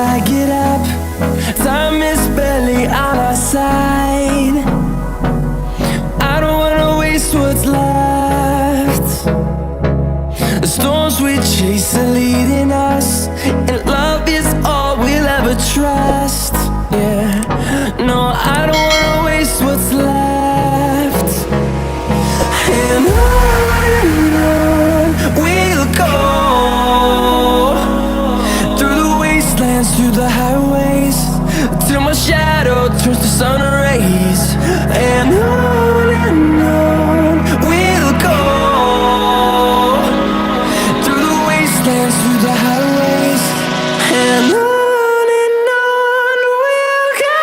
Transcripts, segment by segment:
I get up, time is barely on our side. I don't wanna waste what's left. The storms we chase are leading us, and love is all we'll ever trust. Yeah, no, I don't wanna waste what's left. And on we'll go, through the wastelands, through the highways, till my shadow turns to sun rays. And on we'll go, through the wastelands, through the highways, and on we'll go.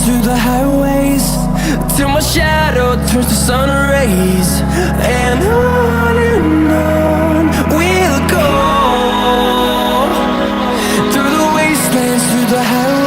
Through the highways, till my shadow turns to sun rays. And on we'll go, through the wastelands, through the highways.